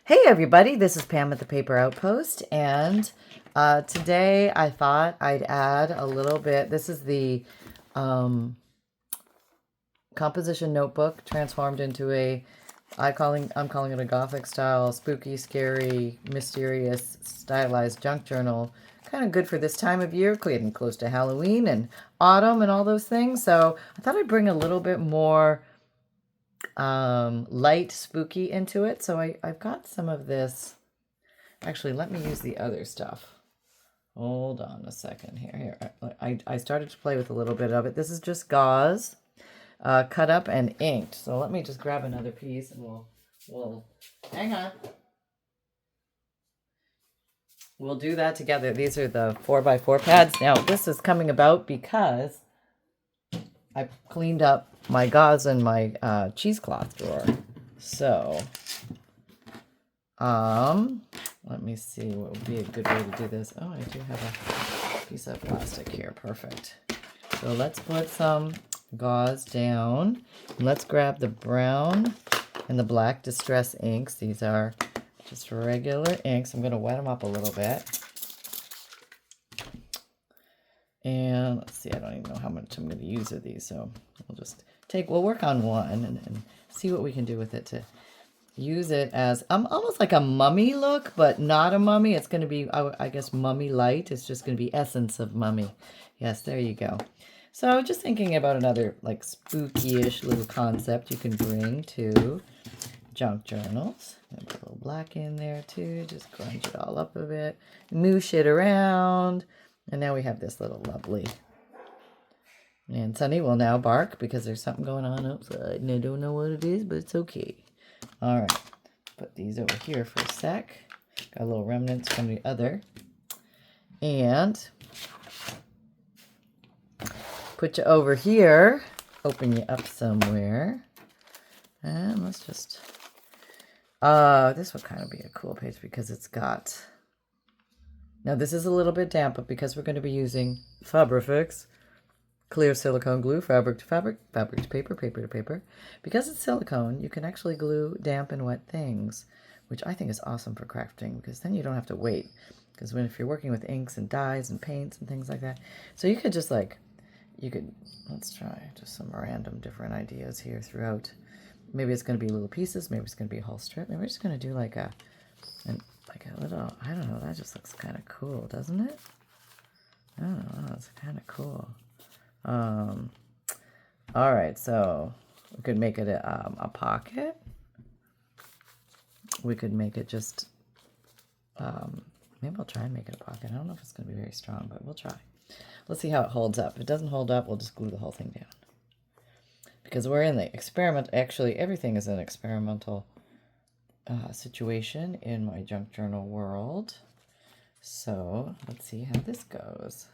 Hey everybody, this is Pam at the Paper Outpost, and today I thought I'd add a little bit. This is the composition notebook transformed into I'm calling it a Gothic style, spooky, scary, mysterious, stylized junk journal. Kind of good for this time of year, getting close to Halloween and autumn and all those things. So I thought I'd bring a little bit more light spooky into it. So I've got some of this. Actually, let me use the other stuff. Hold on a second here. I started to play with a little bit of it. This is just gauze, cut up and inked. So let me just grab another piece and we'll hang on. We'll do that together. These are the 4x4 pads. Now this is coming about because I cleaned up my gauze and my cheesecloth drawer. So, let me see what would be a good way to do this. Oh, I do have a piece of plastic here. Perfect. So let's put some gauze down. Let's grab the brown and the black distress inks. These are just regular inks. I'm going to wet them up a little bit. And let's see, I don't even know how much I'm going to use of these, so we'll work on one and see what we can do with it to use it as almost like a mummy look, but not a mummy. It's going to be, I guess, mummy light. It's just going to be essence of mummy. Yes, there you go. So just thinking about another like spooky-ish little concept you can bring to junk journals. Put a little black in there too. Just crunch it all up a bit. Moosh it around. And now we have this little lovely. And Sunny will now bark because there's something going on outside. And I don't know what it is, but it's okay. All right. Put these over here for a sec. Got a little remnants from the other. And put you over here. Open you up somewhere. And let's just... this would kind of be a cool page because it's got... Now this is a little bit damp, but because we're going to be using Fabrifix, clear silicone glue, fabric to fabric, fabric to paper, paper to paper. Because it's silicone, you can actually glue damp and wet things, which I think is awesome for crafting because then you don't have to wait. Because if you're working with inks and dyes and paints and things like that, so you could just let's try just some random different ideas here throughout. Maybe it's going to be little pieces, maybe it's going to be a whole strip, maybe we're just going to do like a little, I don't know, that just looks kind of cool, doesn't it? I don't know, it's kind of cool. All right, so we could make it a pocket. We could make it just, maybe I'll try and make it a pocket. I don't know if it's going to be very strong, but we'll try. Let's see how it holds up. If it doesn't hold up, we'll just glue the whole thing down. Because we're in the experiment, actually everything is an experimental situation in my junk journal world. So let's see how this goes.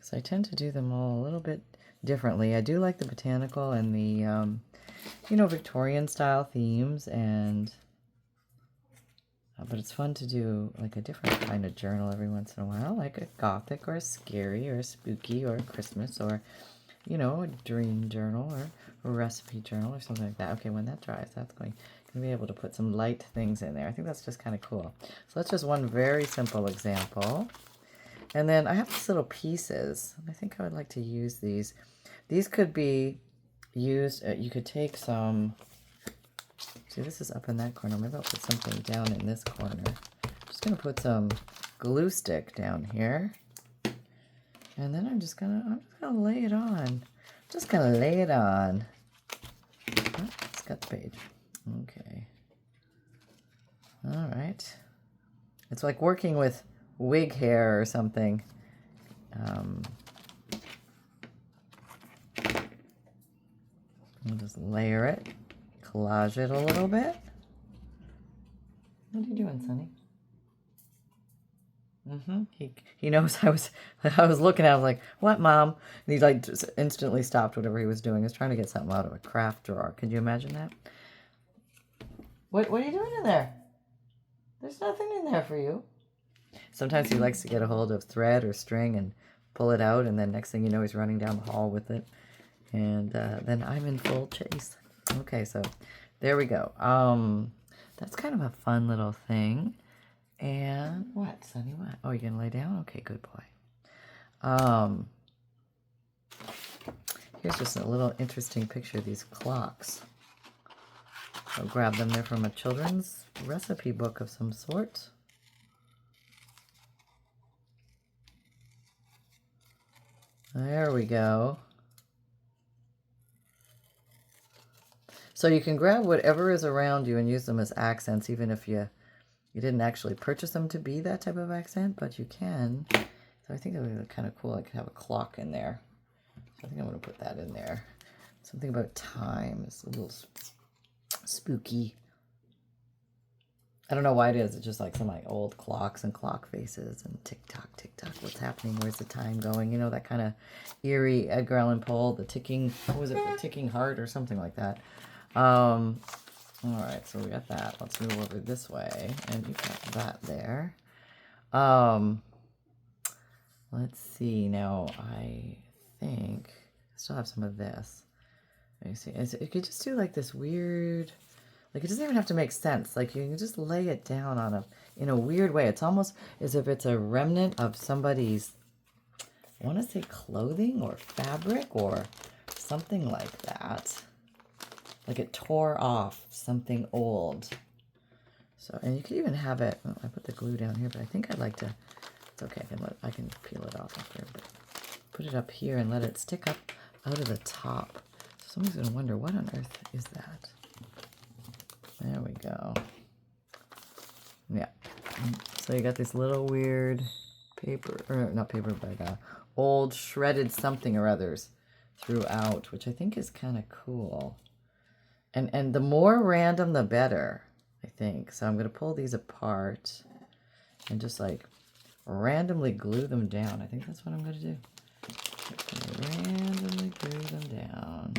So I tend to do them all a little bit differently. I do like the botanical and the Victorian style themes, and but it's fun to do like a different kind of journal every once in a while, like a gothic or a scary or a spooky or a Christmas or a dream journal or a recipe journal or something like that. Okay, when that dries, that's going to be able to put some light things in there. I think that's just kind of cool. So that's just one very simple example. And then I have these little pieces. I think I would like to use these. These could be used, you could take some, see this is up in that corner. Maybe I'll put something down in this corner. I'm just going to put some glue stick down here. And then I'm just gonna lay it on. Just gonna lay it on. Oh, it's got the page. Okay. All right. It's like working with wig hair or something. I'll just layer it, collage it a little bit. What are you doing, Sonny? He knows I was looking at him like, what, Mom? And he like just instantly stopped whatever he was doing. He was trying to get something out of a craft drawer. Can you imagine that? What are you doing in there? There's nothing in there for you. Sometimes he likes to get a hold of thread or string and pull it out, and then next thing you know, he's running down the hall with it. And then I'm in full chase. Okay, so there we go. That's kind of a fun little thing. And what, Sonny? What? Oh, you're gonna lay down? Okay, good boy. Here's just a little interesting picture of these clocks. I'll grab them. They're from a children's recipe book of some sort. There we go. So you can grab whatever is around you and use them as accents, even if you didn't actually purchase them to be that type of accent, but you can. So I think it would be kind of cool. I could have a clock in there. So I think I'm going to put that in there. Something about time. It's a little spooky. I don't know why it is. It's just like some of my old clocks and clock faces and tick-tock, tick-tock. What's happening? Where's the time going? You know, that kind of eerie Edgar Allan Poe, the ticking, what was it, the ticking heart or something like that. All right, so we got that. Let's move over this way. And you've got that there. Let's see. Now, I think I still have some of this. Let me see. It could just do like this weird... Like, it doesn't even have to make sense. Like, you can just lay it down on in a weird way. It's almost as if it's a remnant of somebody's, I want to say clothing or fabric or something like that. Like it tore off something old. So, and you could even have it, oh, I put the glue down here, but I think I'd like to, it's okay, I can peel it off here, but put it up here and let it stick up out of the top. So somebody's going to wonder, what on earth is that? There we go. Yeah. So you got this little weird paper, or not paper, but old shredded something or others throughout, which I think is kind of cool. And the more random, the better, I think. So I'm going to pull these apart and just like randomly glue them down. I think that's what I'm going to do. Randomly glue them down.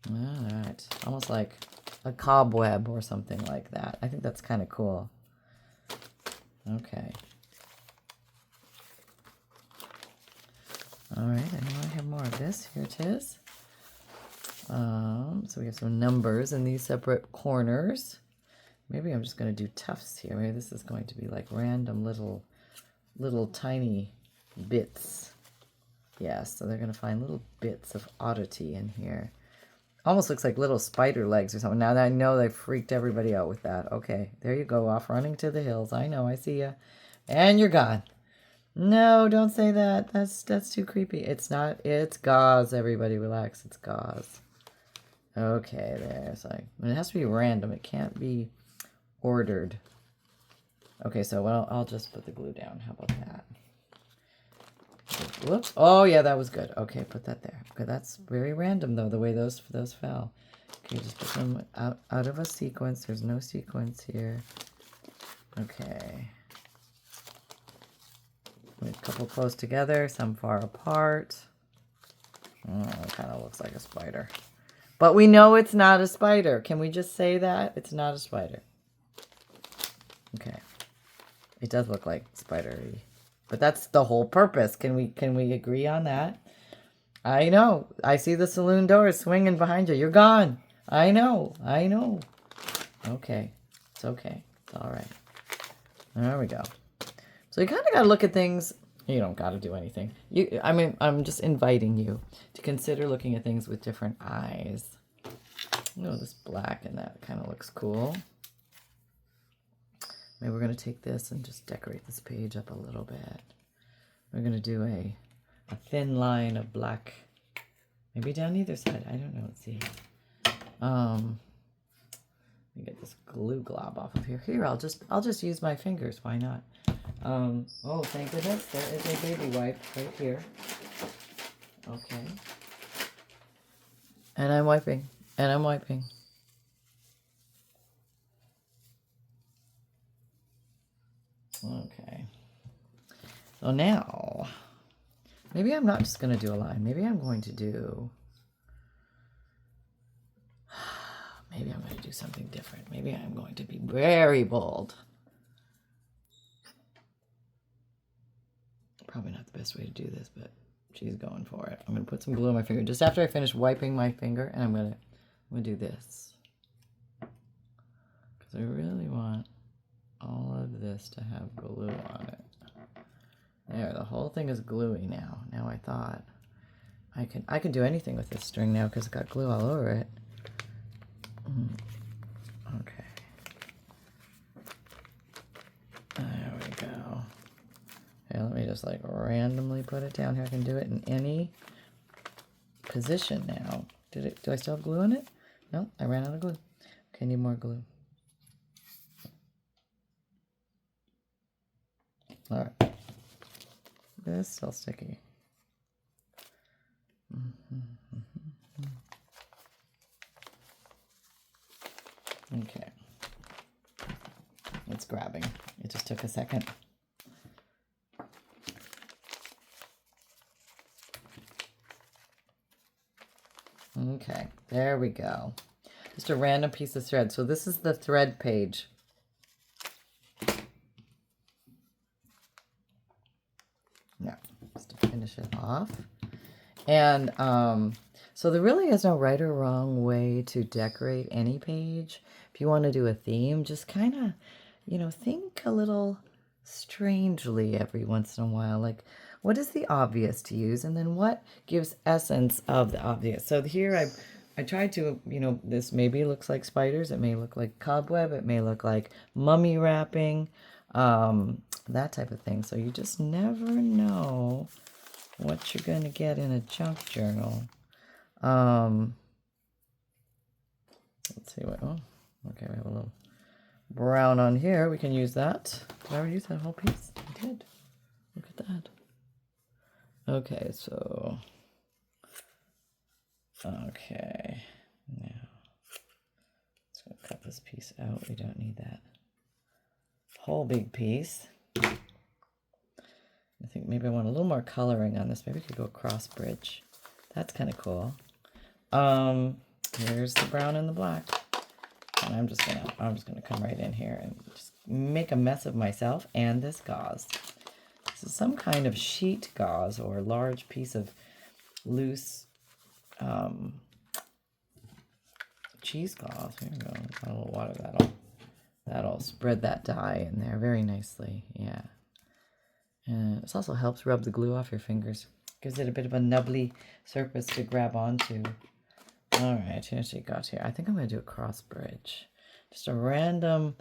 All right. Almost like a cobweb or something like that. I think that's kind of cool. Okay. All right. I know I have more of this. Here it is. So we have some numbers in these separate corners. Maybe I'm just going to do tufts here. Maybe this is going to be like random little tiny bits. Yeah, so they're going to find little bits of oddity in here. Almost looks like little spider legs or something. Now that I know they freaked everybody out with that. Okay, there you go, off running to the hills. I know, I see ya. And you're gone. No, don't say that. That's too creepy. It's not. It's gauze. Everybody relax. It's gauze. Okay, there's like... It has to be random. It can't be ordered. Okay, so well, I'll just put the glue down. How about that? Whoops. Oh, yeah, that was good. Okay, put that there. Okay, that's very random, though, the way those fell. Okay, just put them out of a sequence. There's no sequence here. Okay. A couple close together, some far apart. Oh, it kind of looks like a spider. But we know it's not a spider. Can we just say that? It's not a spider. Okay. It does look like spidery. But that's the whole purpose. Can we agree on that? I know. I see the saloon doors swinging behind you. You're gone. I know. I know. Okay. It's okay. It's all right. There we go. So you kind of got to look at things. You don't got to do anything. I mean, I'm just inviting you to consider looking at things with different eyes. Oh, this black and that kind of looks cool. Maybe we're going to take this and just decorate this page up a little bit. We're going to do a thin line of black. Maybe down either side. I don't know. Let's see. Let me get this glue glob off of here. Here, I'll just use my fingers. Why not? Oh, thank goodness. There is a baby wipe right here. Okay. And I'm wiping. And I'm wiping. Okay. So now, maybe I'm not just going to do a line. Maybe I'm going to do... Maybe I'm going to do something different. Maybe I'm going to be very bold. Probably not the best way to do this, but she's going for it. I'm going to put some glue on my finger just after I finish wiping my finger, and I'm going to do this. Because I really want all of this to have glue on it. There, the whole thing is gluey now. Now I thought I can do anything with this string now because it's got glue all over it. Okay. There we go. Okay, let me just like randomly put it down here. I can do it in any position now. Do I still have glue in it? No, I ran out of glue. Okay, I need more glue. All right. This is still sticky. Okay. It's grabbing. It just took a second. Okay, there we go. Just a random piece of thread. So this is the thread page. Now, just to finish it off. And so there really is no right or wrong way to decorate any page. If you want to do a theme, just kind of, you know, think a little strangely every once in a while. Like, what is the obvious to use? And then what gives essence of the obvious? So here I tried to, you know, this maybe looks like spiders. It may look like cobweb. It may look like mummy wrapping, that type of thing. So you just never know what you're going to get in a junk journal. Let's see what, oh, okay, we have a little brown on here. We can use that. Did I already use that whole piece? I did. Look at that. Okay, so, okay, now, let's go cut this piece out. We don't need that whole big piece. I think maybe I want a little more coloring on this. Maybe we could go crossbridge. That's kind of cool. Here's the brown and the black. And I'm just gonna come right in here and just make a mess of myself and this gauze. This is some kind of sheet gauze or large piece of loose cheesecloth. Here we go. Got a little water. That'll spread that dye in there very nicely. Yeah. And this also helps rub the glue off your fingers. Gives it a bit of a nubbly surface to grab onto. All right, here's what you got here. I think I'm going to do a cross bridge. Just a random,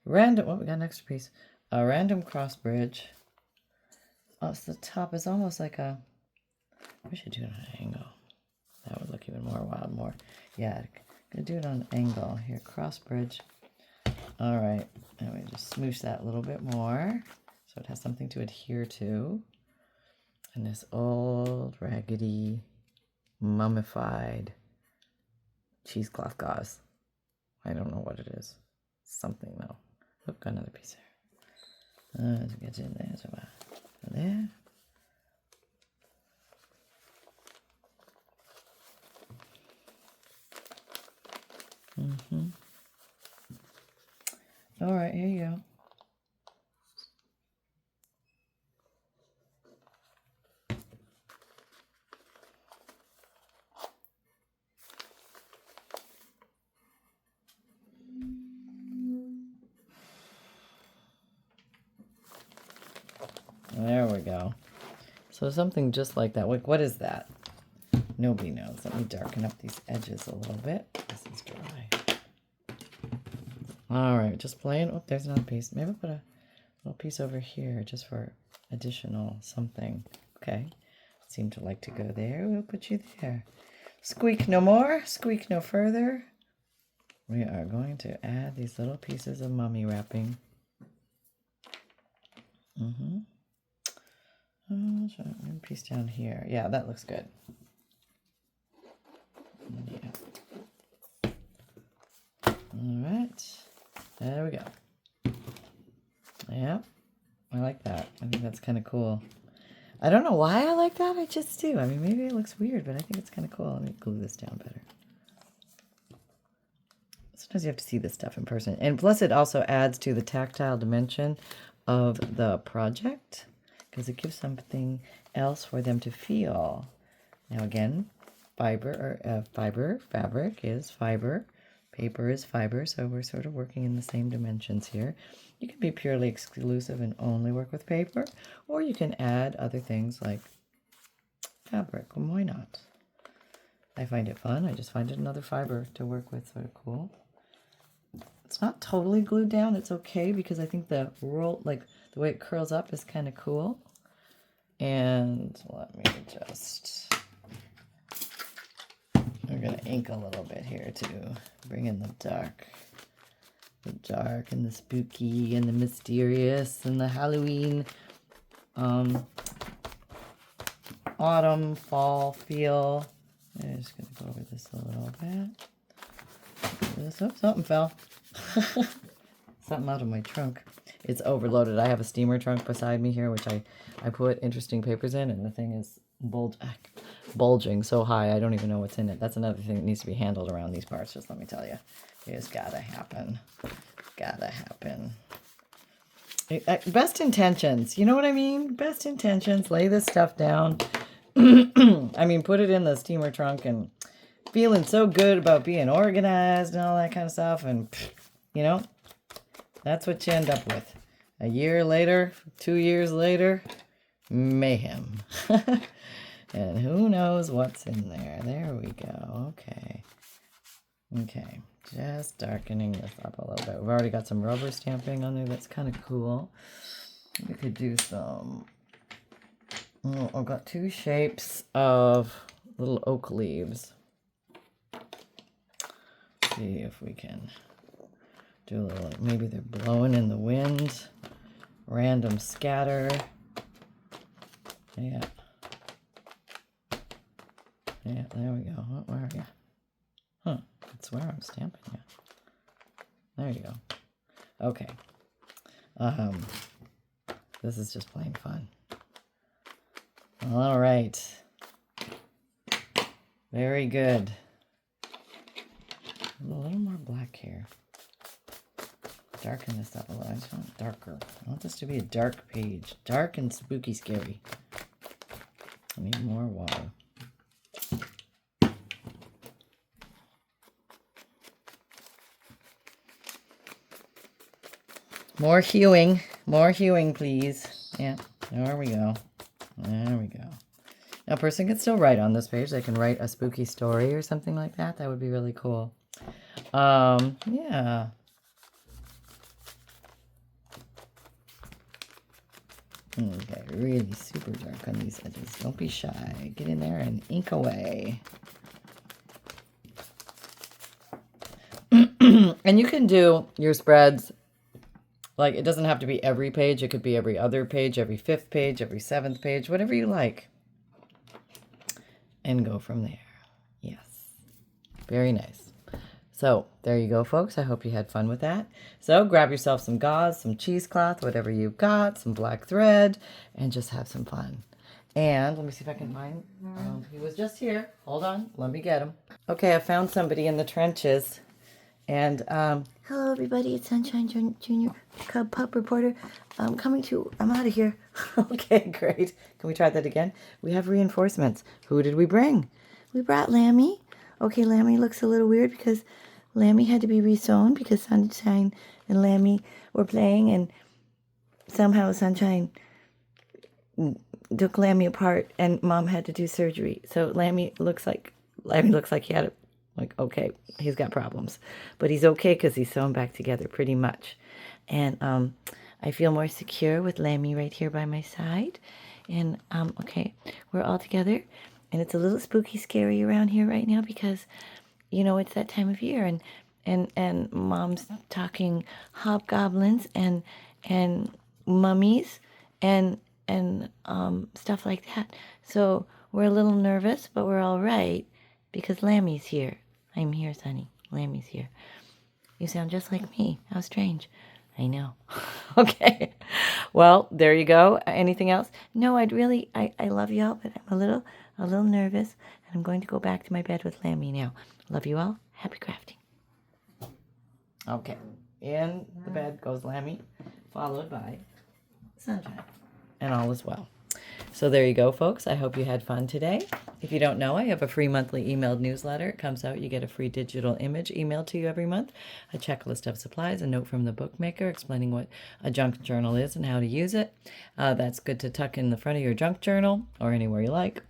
oh, we got an extra piece. A random cross bridge. Oh, so the top is almost like a, we should do it on an angle. That would look even more wild, more. Yeah, I'm going to do it on an angle. Here, cross bridge. All right, and we just smoosh that a little bit more. So it has something to adhere to. And this old, raggedy, mummified cheesecloth gauze. I don't know what it is. Something though. Look, got another piece here. Let's get in there. So there. All right, here you go. There we go. So something just like that. Like, what is that? Nobody knows. Let me darken up these edges a little bit. This is dry. All right, just playing. Oh, there's another piece. Maybe I'll put a little piece over here just for additional something. Okay. Seem to like to go there. We'll put you there. Squeak no more. Squeak no further. We are going to add these little pieces of mummy wrapping. One piece down here. Yeah, that looks good. Yeah. All right. There we go. Yeah, I like that. I think that's kind of cool. I don't know why I like that. I just do. I mean, maybe it looks weird, but I think it's kind of cool. Let me glue this down better. Sometimes you have to see this stuff in person. And plus it also adds to the tactile dimension of the project because it gives something else for them to feel. Now again, fabric is fiber, paper is fiber, so we're sort of working in the same dimensions here. You can be purely exclusive and only work with paper, or you can add other things like fabric. Well, why not? I find it fun. I just find it another fiber to work with, sort of cool. It's not totally glued down. It's okay because I think the roll, like the way it curls up, is kind of cool. And let me just, we're going to ink a little bit here to bring in the dark and the spooky and the mysterious and the Halloween, autumn, fall feel. I'm just going to go over this a little bit. Oh, something fell. Something out of my trunk. It's overloaded. I have a steamer trunk beside me here, which I put interesting papers in, and the thing is bulging so high I don't even know what's in it. That's another thing that needs to be handled around these parts, just let me tell you. It's gotta happen. Gotta happen. Best intentions. You know what I mean? Best intentions. Lay this stuff down. I mean, put it in the steamer trunk and feeling so good about being organized and all that kind of stuff. And, you know, that's what you end up with. A year later, 2 years later, mayhem. And who knows what's in there. There we go. Okay. Okay. Just darkening this up a little bit. We've already got some rubber stamping on there. That's kind of cool. We could do some... Oh, I've got 2 shapes of little oak leaves. See if we can do a little, maybe they're blowing in the wind. Random scatter. Yeah. Yeah, there we go. Oh, where are you? Huh, that's where I'm stamping you. There you go. Okay. This is just plain fun. All right. Very good. A little more black here. Darken this up a little. I just want it darker. I want this to be a dark page. Dark and spooky scary. I need more water. More hewing. More hewing, please. Yeah, there we go. There we go. Now, a person can still write on this page. They can write a spooky story or something like that. That would be really cool. Yeah. Okay, really super dark on these edges. Don't be shy. Get in there and ink away. And you can do your spreads, like, it doesn't have to be every page. It could be every other page, every 5th page, every 7th page, whatever you like. And go from there. Yes. Very nice. So, there you go, folks. I hope you had fun with that. So, grab yourself some gauze, some cheesecloth, whatever you've got, some black thread, and just have some fun. And let me see if I can find... he was just here. Hold on. Let me get him. Okay, I found somebody in the trenches. And, hello, everybody. It's Sunshine Junior, Cub Pup Reporter. I'm out of here. Okay, great. Can we try that again? We have reinforcements. Who did we bring? We brought Lammy. Okay, Lammy looks a little weird because Lammy had to be resewn because Sunshine and Lammy were playing, and somehow Sunshine took Lammy apart, and Mom had to do surgery. So Lammy looks like he had okay, he's got problems, but he's okay because he's sewn back together pretty much. And I feel more secure with Lammy right here by my side. And okay, we're all together, and it's a little spooky scary around here right now because, you know, it's that time of year, and Mom's talking hobgoblins and mummies and stuff like that. So we're a little nervous, but we're all right because Lammy's here. I'm here, Sonny. Lammy's here. You sound just like me. How strange. I know. Okay. Well, there you go. Anything else? No, I love y'all, but I'm a little nervous, and I'm going to go back to my bed with Lammy now. Love you all. Happy crafting. Okay. In the bed goes Lammy, followed by Sunshine. And all is well. So there you go, folks. I hope you had fun today. If you don't know, I have a free monthly emailed newsletter. It comes out, you get a free digital image emailed to you every month, a checklist of supplies, a note from the bookmaker explaining what a junk journal is and how to use it. That's good to tuck in the front of your junk journal or anywhere you like.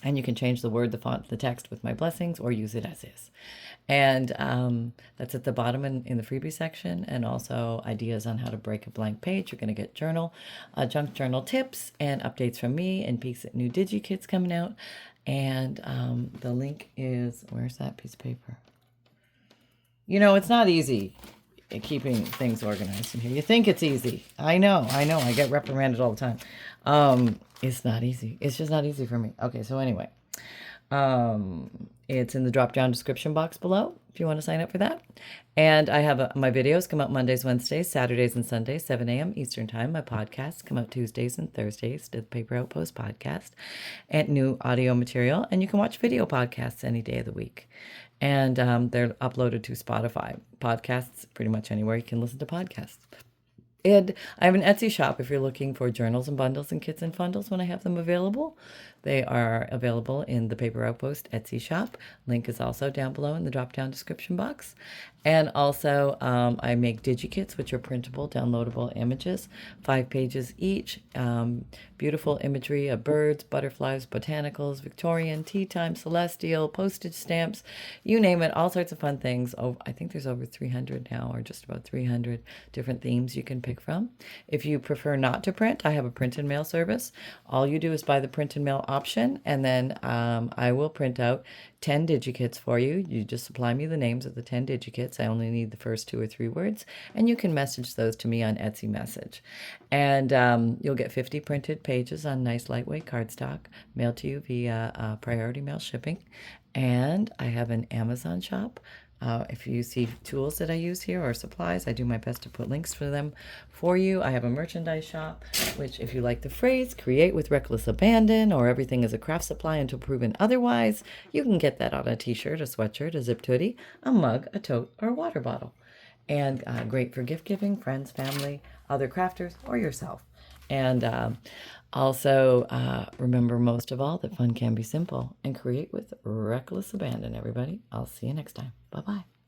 And you can change the word, the font, the text with my blessings, or use it as is. And that's at the bottom in the freebie section, and also ideas on how to break a blank page. You're going to get junk journal tips and updates from me, and peeks at new Digikits coming out. And the link is, where's that piece of paper? You know, it's not easy keeping things organized in here. You think it's easy. I know. I get reprimanded all the time. It's not easy. It's just not easy for me. Okay, so anyway, it's in the drop-down description box below if you want to sign up for that. And I have my videos come out Mondays, Wednesdays, Saturdays, and Sundays, 7 a.m. Eastern Time. My podcasts come out Tuesdays and Thursdays to the Paper Outpost podcast and new audio material. And you can watch video podcasts any day of the week. And they're uploaded to Spotify. Podcasts, pretty much anywhere you can listen to podcasts. And I have an Etsy shop if you're looking for journals and bundles and kits and fundles when I have them available. They are available in the Paper Outpost Etsy shop. Link is also down below in the drop-down description box. And also, I make Digikits, which are printable, downloadable images, 5 pages each. Beautiful imagery of birds, butterflies, botanicals, Victorian, tea time, celestial, postage stamps, you name it, all sorts of fun things. Oh, I think there's over 300 now, or just about 300 different themes you can pick from. If you prefer not to print, I have a print and mail service. All you do is buy the print and mail option, and then I will print out 10 Digikits for you. You just supply me the names of the 10 Digikits. I only need the first 2 or 3 words, and you can message those to me on Etsy Message. And you'll get 50 printed pages on nice lightweight cardstock mailed to you via priority mail shipping. And I have an Amazon shop. If you see tools that I use here or supplies, I do my best to put links for them for you. I have a merchandise shop, which if you like the phrase, create with reckless abandon, or everything is a craft supply until proven otherwise, you can get that on a t-shirt, a sweatshirt, a zipped hoodie, a mug, a tote, or a water bottle. And great for gift giving, friends, family, other crafters, or yourself. And also, remember most of all that fun can be simple, and create with reckless abandon, everybody. I'll see you next time. Bye-bye.